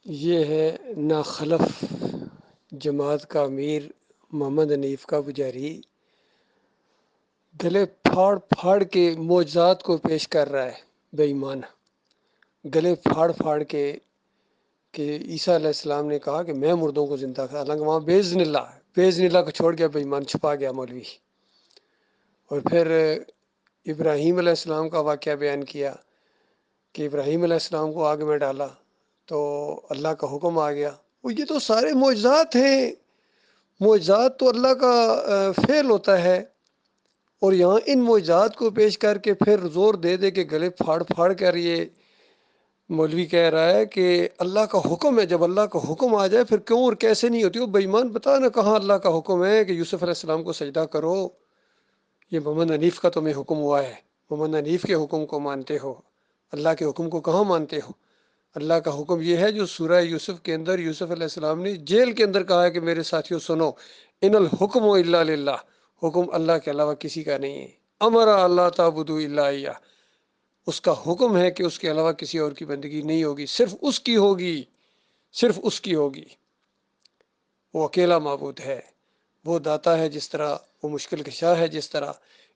یہ ہے ناخلف جماعت کا امیر محمد حنیف کا پجاری، گلے پھاڑ پھاڑ کے معجزات کو پیش کر رہا ہے بے ایمان۔ گلے پھاڑ پھاڑ کے کہ عیسیٰ علیہ السلام نے کہا کہ میں مردوں کو زندہ کرا، حالانکہ وہاں بے اذن اللہ کو چھوڑ گیا بے ایمان، چھپا گیا مولوی۔ اور پھر ابراہیم علیہ السلام کا واقعہ بیان کیا کہ ابراہیم علیہ السلام کو آگ میں ڈالا تو اللہ کا حکم آ گیا۔ وہ یہ تو سارے معجزات ہیں، معجزات تو اللہ کا فعل ہوتا ہے، اور یہاں ان معجزات کو پیش کر کے پھر زور دے دے کے گلے پھاڑ پھاڑ کر یہ مولوی کہہ رہا ہے کہ اللہ کا حکم ہے۔ جب اللہ کا حکم آ جائے پھر کیوں اور کیسے نہیں ہوتی؟ وہ بے ایمان بتا نا کہاں اللہ کا حکم ہے کہ یوسف علیہ السلام کو سجدہ کرو؟ یہ محمد حنیف کا تمہیں حکم ہوا ہے، محمد حنیف کے حکم کو مانتے ہو، اللہ کے حکم کو کہاں مانتے ہو؟ اللہ کا حکم یہ ہے جو سورہ یوسف کے اندر یوسف علیہ السلام نے جیل کے اندر کہا ہے کہ میرے ساتھیوں سنو، ان الحکم الا للہ، حکم اللہ کے علاوہ کسی کا نہیں ہے۔ امر اللہ تعبدوا الا ایاہ، اس کا حکم ہے کہ اس کے علاوہ کسی اور کی بندگی نہیں ہوگی، صرف اس کی ہوگی، صرف اس کی ہوگی۔ وہ اکیلا معبود ہے، وہ داتا ہے جس طرح، وہ مشکل کشا ہے جس طرح،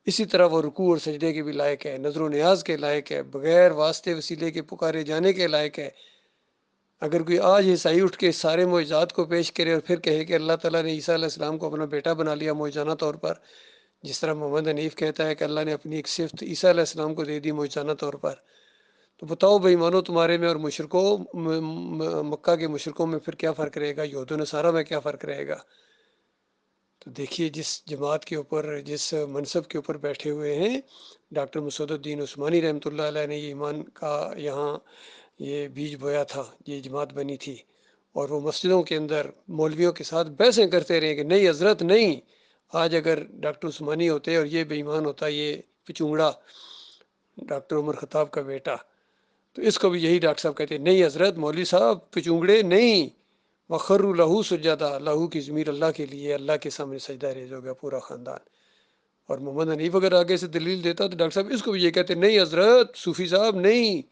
اسی طرح وہ رکوع اور سجدے کے بھی لائق ہے، نظر و نیاز کے لائق ہے، بغیر واسطے وسیلے کے پکارے جانے کے لائق ہے۔ اگر کوئی آج عیسائی اٹھ کے سارے معجزات کو پیش کرے اور پھر کہے کہ اللہ تعالیٰ نے عیسیٰ علیہ السلام کو اپنا بیٹا بنا لیا معجزانہ طور پر، جس طرح محمد حنیف کہتا ہے کہ اللہ نے اپنی ایک صفت عیسیٰ علیہ السلام کو دے دی معجزانہ طور پر، تو بتاؤ بے ایمانو تمہارے میں اور مشرکوں، مکہ کے مشرکوں میں پھر کیا فرق رہے گا؟ یہود و نصارہ میں کیا فرق رہے گا؟ تو دیکھیے جس جماعت کے اوپر، جس منصب کے اوپر بیٹھے ہوئے ہیں ڈاکٹر مسعود الدین عثمانی رحمۃ اللہ علیہ نے یہ ایمان کا یہاں یہ بیج بویا تھا، یہ جماعت بنی تھی، اور وہ مسجدوں کے اندر مولویوں کے ساتھ بحثیں کرتے رہے کہ نہیں حضرت نہیں۔ آج اگر ڈاکٹر عثمانی ہوتے اور یہ بے ایمان ہوتا، یہ پچونگڑا ڈاکٹر عمر خطاب کا بیٹا، تو اس کو بھی یہی ڈاکٹر صاحب کہتے ہیں نہیں حضرت مولوی صاحب پچونگڑے نہیں، وخروا لہو سجدا، لہو کی ضمیر اللہ کے لیے، اللہ کے سامنے سجدہ ریز ہو گیا پورا خاندان۔ اور محمد حنیف اگر آگے سے دلیل دیتا تو ڈاکٹر صاحب اس کو بھی یہ کہتے نہیں حضرت صوفی صاحب نہیں،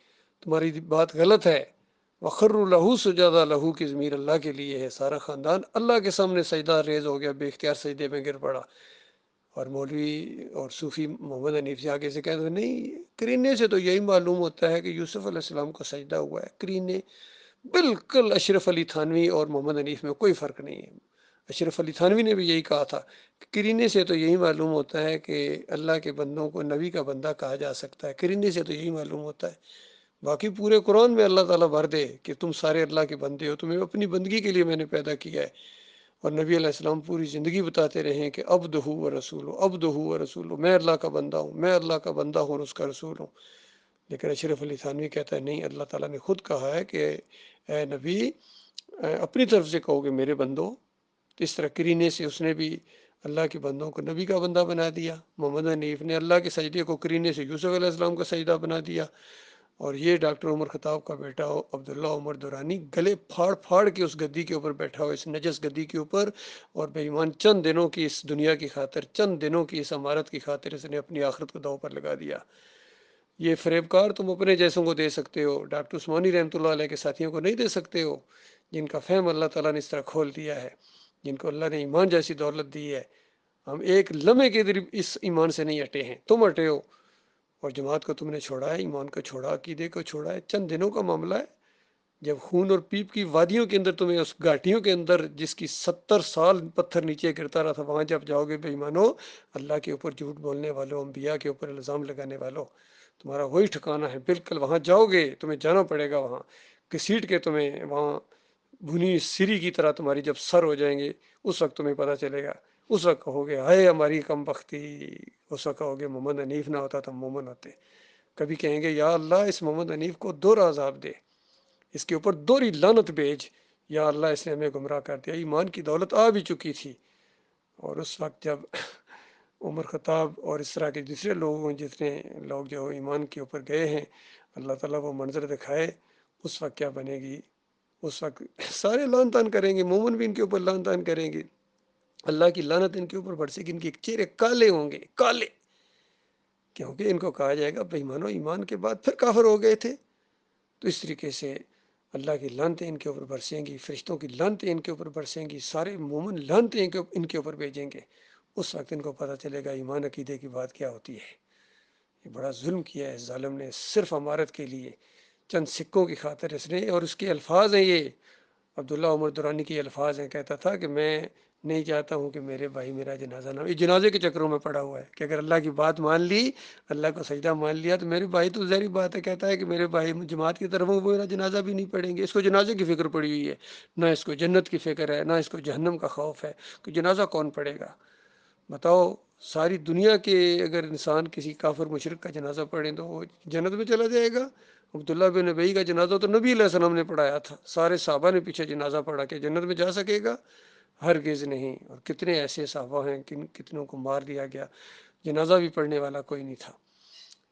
تمہاری بات غلط ہے، وخروا لہو سجدا، لہو کی ضمیر اللہ کے لیے ہے، سارا خاندان اللہ کے سامنے سجدہ ریز ہو گیا، بے اختیار سجدے میں گر پڑا۔ اور مولوی اور صوفی محمد حنیف سے آگے سے کہتے ہیں نہیں، کرینے سے تو یہی معلوم ہوتا ہے کہ یوسف علیہ السلام کو سجدہ ہوا ہے، کرینے بالکل اشرف علی تھانوی اور محمد حنیف میں کوئی فرق نہیں ہے۔ اشرف علی تھانوی نے بھی یہی کہا تھا کہ کرینے سے تو یہی معلوم ہوتا ہے کہ اللہ کے بندوں کو نبی کا بندہ کہا جا سکتا ہے، کرینے سے تو یہی معلوم ہوتا ہے۔ باقی پورے قرآن میں اللہ تعالیٰ بھر دے کہ تم سارے اللہ کے بندے ہو، تمہیں اپنی بندگی کے لیے میں نے پیدا کیا ہے، اور نبی علیہ السلام پوری زندگی بتاتے رہے ہیں کہ عبدہ و رسول، عبدہ و رسول، میں اللہ کا بندہ ہوں، میں اللہ کا بندہ ہوں اور اس کا رسول ہوں۔ لیکن اشرف علی تھانوی کہتا ہے نہیں، اللہ تعالیٰ نے خود کہا ہے کہ اے نبی اپنی طرف سے کہو گے میرے بندوں، تو اس طرح کرینے سے اس نے بھی اللہ کے بندوں کو نبی کا بندہ بنا دیا۔ محمد حنیف نے اللہ کے سجدے کو کرینے سے یوسف علیہ السلام کا سجدہ بنا دیا، اور یہ ڈاکٹر عمر خطاب کا بیٹا ہو عبداللہ عمر دورانی گلے پھاڑ پھاڑ کے اس گدی کے اوپر بیٹھا ہو، اس نجس گدی کے اوپر، اور بے ایمان چند دنوں کی اس دنیا کی خاطر، چند دنوں کی اس امارت کی خاطر اس نے اپنی آخرت کو داؤ پر لگا دیا۔ یہ فریب کار تم اپنے جیسوں کو دے سکتے ہو، ڈاکٹر عثمانی رحمۃ اللہ علیہ کے ساتھیوں کو نہیں دے سکتے ہو، جن کا فہم اللہ تعالیٰ نے اس طرح کھول دیا ہے، جن کو اللہ نے ایمان جیسی دولت دی ہے۔ ہم ایک لمحے کے در اس ایمان سے نہیں ہٹے ہیں، تم ہٹے ہو، اور جماعت کو تم نے چھوڑا ہے، ایمان کو چھوڑا، عقیدے کو چھوڑا ہے، چند دنوں کا معاملہ ہے۔ جب خون اور پیپ کی وادیوں کے اندر تمہیں، اس گھاٹیوں کے اندر جس کی 70 سال پتھر نیچے گرتا رہا تھا، وہاں جب جاؤ گے بے ایمانو، اللہ کے اوپر جھوٹ بولنے والوں، انبیاء کے اوپر الزام لگانے والوں، تمہارا وہی ٹھکانہ ہے، بالکل وہاں جاؤ گے، تمہیں جانا پڑے گا وہاں، گھسیٹ کے تمہیں وہاں بھنی سری کی طرح تمہاری جب سر ہو جائیں گے، اس وقت تمہیں پتہ چلے گا، اس وقت کہو گے ہائے ہماری کم بختی، اس وقت کہو گے محمد حنیف نہ ہوتا تو مومن ہوتے۔ کبھی کہیں گے یا اللہ اس محمد حنیف کو دوہرا عذاب دے، اس کے اوپر دوہری لعنت بھیج، یا اللہ اس نے ہمیں گمراہ کر دیا۔ ایمان کی دولت آ بھی چکی تھی، اور اس وقت جب عمر خطاب اور اس طرح کے دوسرے لوگوں، جتنے لوگ جو ایمان کے اوپر گئے ہیں، اللہ تعالیٰ وہ منظر دکھائے، اس وقت کیا بنے گی؟ اس وقت سارے لعن طعن کریں گے، مومن بھی ان کے اوپر لعن طعن کریں گے، اللہ کی لعنت ان کے اوپر برسے گی، ان کے چہرے کالے ہوں گے، کالے، کیونکہ ان کو کہا جائے گا بے ایمانو ایمان کے بعد پھر کافر ہو گئے تھے۔ تو اس طریقے سے اللہ کی لعنتیں ان کے اوپر برسیں گی، فرشتوں کی لعنتیں ان کے اوپر برسیں گی، سارے مومن لعنتیں ان کے اوپر بھیجیں گے۔ اس وقت ان کو پتہ چلے گا ایمان عقیدے کی بات کیا ہوتی ہے۔ یہ بڑا ظلم کیا ہے اس ظالم نے، صرف امارت کے لیے، چند سکوں کی خاطر اس نے۔ اور اس کے الفاظ ہیں یہ، عبداللہ عمر دورانی کے الفاظ ہیں، کہتا تھا کہ میں نہیں چاہتا ہوں کہ میرے بھائی میرا جنازہ نہ، یہ جنازے کے چکروں میں پڑا ہوا ہے کہ اگر اللہ کی بات مان لی، اللہ کو سجدہ مان لیا تو میرے بھائی، تو ظاہری بات ہے، کہتا ہے کہ میرے بھائی جماعت کی طرف وہ میرا جنازہ بھی نہیں پڑھیں گے۔ اس کو جنازے کی فکر پڑی ہوئی ہے، نہ اس کو جنت کی فکر ہے، نہ اس کو جہنم کا خوف ہے کہ جنازہ کون پڑھے گا۔ بتاؤ، ساری دنیا کے اگر انسان کسی کافر مشرک کا جنازہ پڑھیں تو وہ جنت میں چلا جائے گا؟ عبداللہ بن ابی کا جنازہ تو نبی علیہ السلام نے پڑھایا تھا، سارے صحابہ نے پیچھے جنازہ پڑھا کہ جنت میں جا سکے گا؟ ہرگز نہیں۔ اور کتنے ایسے صحابہ ہیں، کتنوں کو مار دیا گیا، جنازہ بھی پڑھنے والا کوئی نہیں تھا۔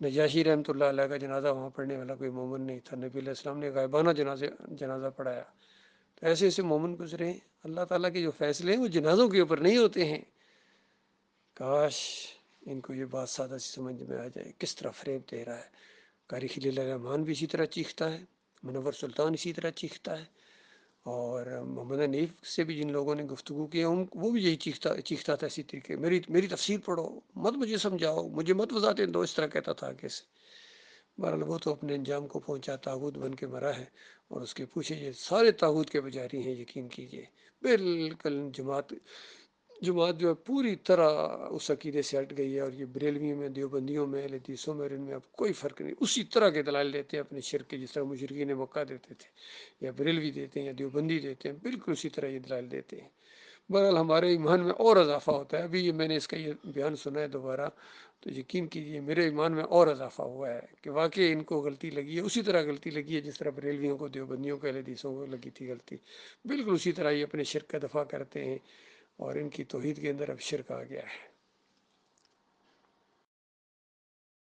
نجاشی رحمۃ اللہ علیہ کا جنازہ وہاں پڑھنے والا کوئی مومن نہیں تھا، نبی علیہ السلام نے غائبانہ جنازہ پڑھایا۔ تو ایسے ایسے مومن گزرے ہیں۔ اللہ تعالیٰ کے جو فیصلے ہیں وہ جنازوں کے اوپر نہیں ہوتے ہیں۔ کاش ان کو یہ بات سادہ سی سمجھ میں آ جائے، کس طرح فریب دے رہا ہے۔ قاری خلیل الرحمن بھی اسی طرح چیختا ہے، منور سلطان اسی طرح چیختا ہے، اور محمد حنیف سے بھی جن لوگوں نے گفتگو کی وہ بھی یہی چیختا تھا اسی طریقے، میری تفسیر پڑھو، مت مجھے سمجھاؤ، مجھے مت وضاحتیں دو، اس طرح کہتا تھا آگے سے۔ بہرحال وہ تو اپنے انجام کو پہنچا، طاغوت بن کے مرا ہے، اور اس کے پوچھے یہ سارے طاغوت کے پجاری ہیں، یقین کیجئے۔ بالکل جماعت جو ہے پوری طرح اس عقیدے سے ہٹ گئی ہے، اور یہ بریلویوں میں، دیوبندیوں میں، اہل حدیثوں میں، اور ان میں اب کوئی فرق نہیں، اسی طرح کے دلائل دیتے ہیں اپنے شرک کے، جس طرح مشرکین مکہ دیتے تھے، یا بریلوی دیتے ہیں، یا دیوبندی دیتے ہیں، بالکل اسی طرح یہ دلائل دیتے ہیں۔ بہرحال ہمارے ایمان میں اور اضافہ ہوتا ہے۔ ابھی یہ میں نے اس کا یہ بیان سنا ہے دوبارہ، تو یقین کیجیے میرے ایمان میں اور اضافہ ہوا ہے کہ واقعی ان کو غلطی لگی ہے، اسی طرح غلطی لگی ہے جس طرح بریلویوں کو، دیوبندیوں کو، اہل حدیثوں کو لگی تھی غلطی، بالکل اسی طرح یہ اپنے شرک کا دفاع کرتے ہیں، اور ان کی توحید کے اندر اب شرک آ گیا ہے۔